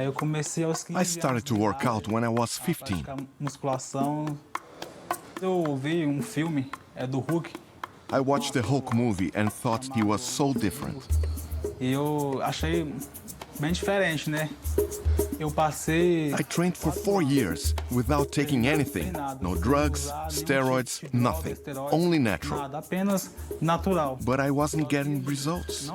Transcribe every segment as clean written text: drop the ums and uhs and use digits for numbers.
I started to work out when I was 15. I watched the Hulk movie and thought he was so different. I trained for 4 years without taking anything. No drugs, steroids, nothing. Only natural. But I wasn't getting results.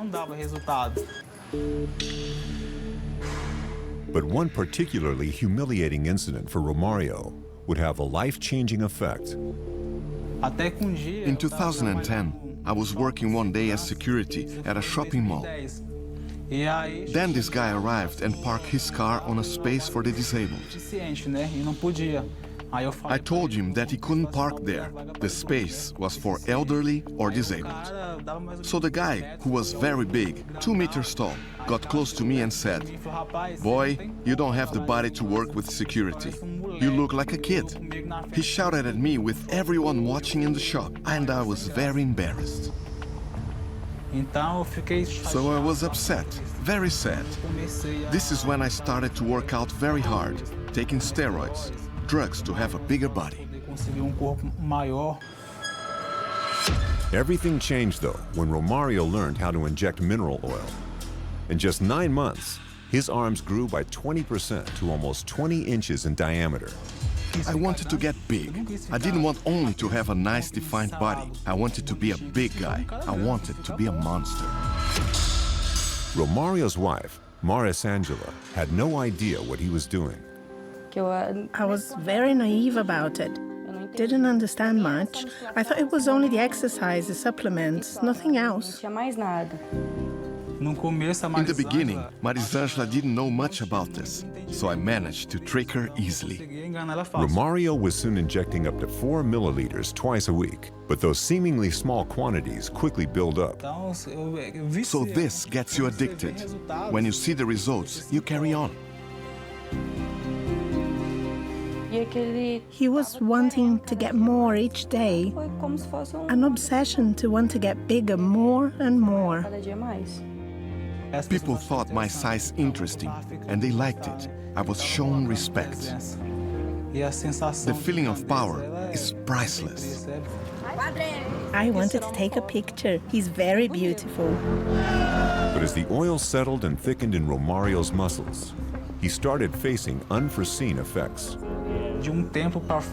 But one particularly humiliating incident for Romario would have a life-changing effect. In 2010, I was working one day as security at a shopping mall. Then this guy arrived and parked his car on a space for the disabled. I told him that he couldn't park there. The space was for elderly or disabled. So the guy, who was very big, 2 meters tall, got close to me and said, "Boy, you don't have the body to work with security. You look like a kid." He shouted at me with everyone watching in the shop, and I was very embarrassed. So I was upset, very sad. This is when I started to work out very hard, taking steroids, drugs to have a bigger body. Everything changed, though, when Romario learned how to inject mineral oil. In just 9 months, his arms grew by 20% to almost 20 inches in diameter. I wanted to get big. I didn't want only to have a nice defined body. I wanted to be a big guy. I wanted to be a monster. Romario's wife, Angela, had no idea what he was doing. I was very naive about it. Didn't understand much. I thought it was only the exercise, the supplements, nothing else. In the beginning, Angela didn't know much about this, so I managed to trick her easily. Romario was soon injecting up to 4 milliliters twice a week, but those seemingly small quantities quickly build up. So this gets you addicted. When you see the results, you carry on. He was wanting to get more each day, an obsession to want to get bigger more and more. People thought my size interesting, and they liked it. I was shown respect. The feeling of power is priceless. I wanted to take a picture. He's very beautiful. But as the oil settled and thickened in Romario's muscles, he started facing unforeseen effects.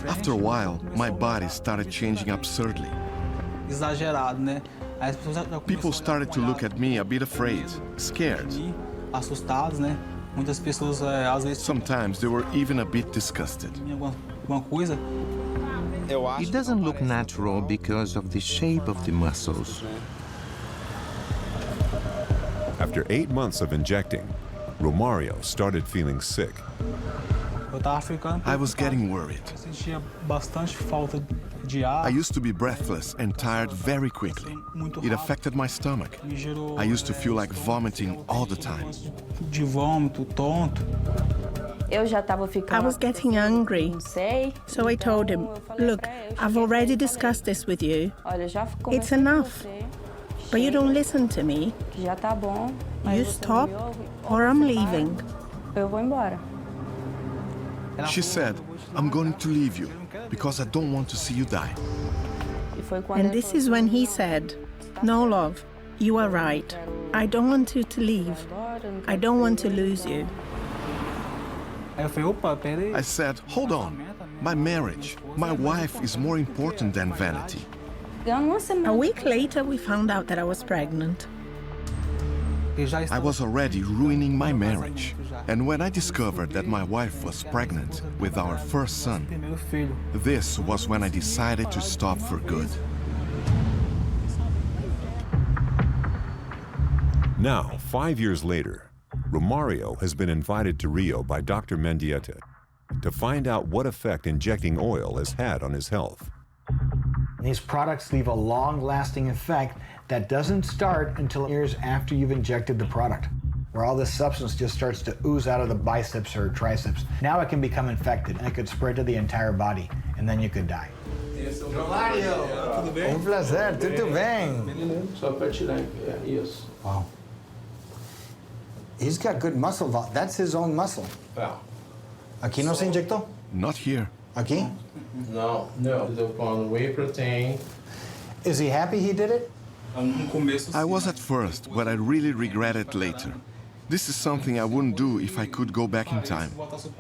After a while, my body started changing absurdly. People started to look at me a bit afraid, scared. Sometimes they were even a bit disgusted. It doesn't look natural because of the shape of the muscles. After 8 months of injecting, Romario started feeling sick. I was getting worried. I used to be breathless and tired very quickly. It affected my stomach. I used to feel like vomiting all the time. I was getting angry, so I told him, "Look, I've already discussed this with you. It's enough, but you don't listen to me. You stop or I'm leaving." She said, "I'm going to leave you because I don't want to see you die." And this is when he said, "No, love, you are right. I don't want you to leave. I don't want to lose you." I said, "Hold on. My marriage, my wife is more important than vanity." A week later, we found out that I was pregnant. I was already ruining my marriage. And when I discovered that my wife was pregnant with our first son, this was when I decided to stop for good. Now, 5 years later, Romario has been invited to Rio by Dr. Mendieta to find out what effect injecting oil has had on his health. These products leave a long-lasting effect that doesn't start until years after you've injected the product, where all this substance just starts to ooze out of the biceps or triceps. Now it can become infected and it could spread to the entire body, and then you could die. Romario! Tudo bem? Prazer, tudo bem? Só para tirar isso. Wow. He's got good muscle. That's his own muscle. Aqui não se injectou? Not here. Aqui? No. Tô pondo whey protein. Is he happy he did it? I was at first, but I really regret it later. This is something I wouldn't do if I could go back in time.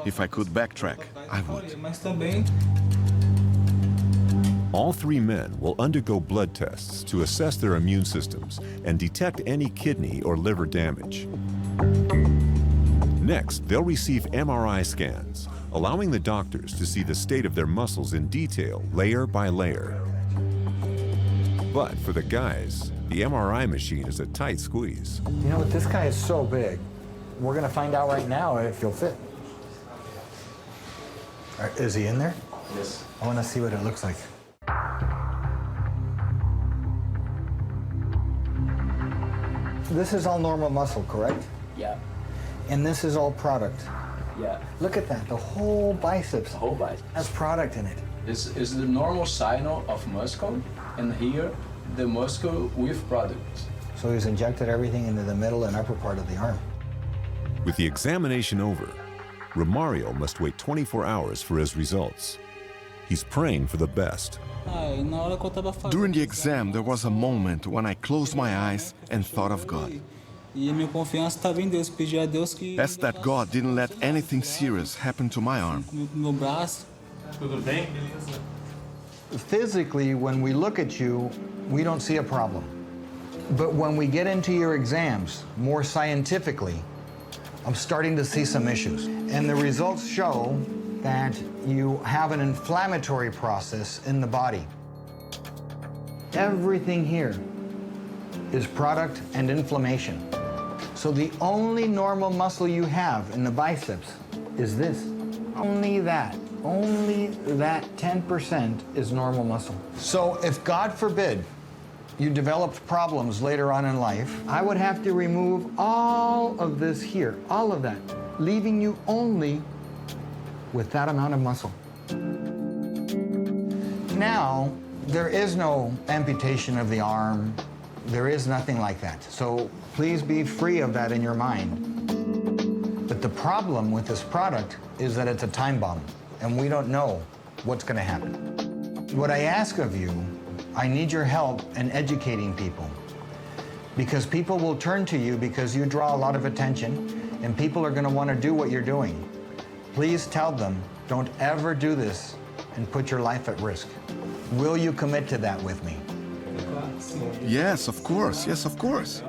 If I could backtrack, I would. All three men will undergo blood tests to assess their immune systems and detect any kidney or liver damage. Next, they'll receive MRI scans, allowing the doctors to see the state of their muscles in detail, layer by layer. But for the guys, the MRI machine is a tight squeeze. You know what, this guy is so big. We're gonna find out right now if he'll fit. Is he in there? Yes. I wanna see what it looks like. This is all normal muscle, correct? Yeah. And this is all product. Yeah. Look at that, the whole biceps. The whole bicep. Has product in it. Is the normal signal of muscle, and here the muscle with product. So he's injected everything into the middle and upper part of the arm. With the examination over, Romario must wait 24 hours for his results. He's praying for the best. During the exam, there was a moment when I closed my eyes and thought of God. Asked that God didn't let anything serious happen to my arm. Physically, when we look at you, we don't see a problem. But when we get into your exams, more scientifically, I'm starting to see some issues. And the results show that you have an inflammatory process in the body. Everything here is product and inflammation. So the only normal muscle you have in the biceps is this. Only that 10% is normal muscle. So if, God forbid, you developed problems later on in life, I would have to remove all of this here, all of that, leaving you only with that amount of muscle. Now, there is no amputation of the arm. There is nothing like that. So please be free of that in your mind. But the problem with this product is that it's a time bomb, and we don't know what's going to happen. What I ask of you, I need your help in educating people, because people will turn to you because you draw a lot of attention, and people are going to want to do what you're doing. Please tell them, don't ever do this and put your life at risk. Will you commit to that with me? Yes, of course. Yes, of course.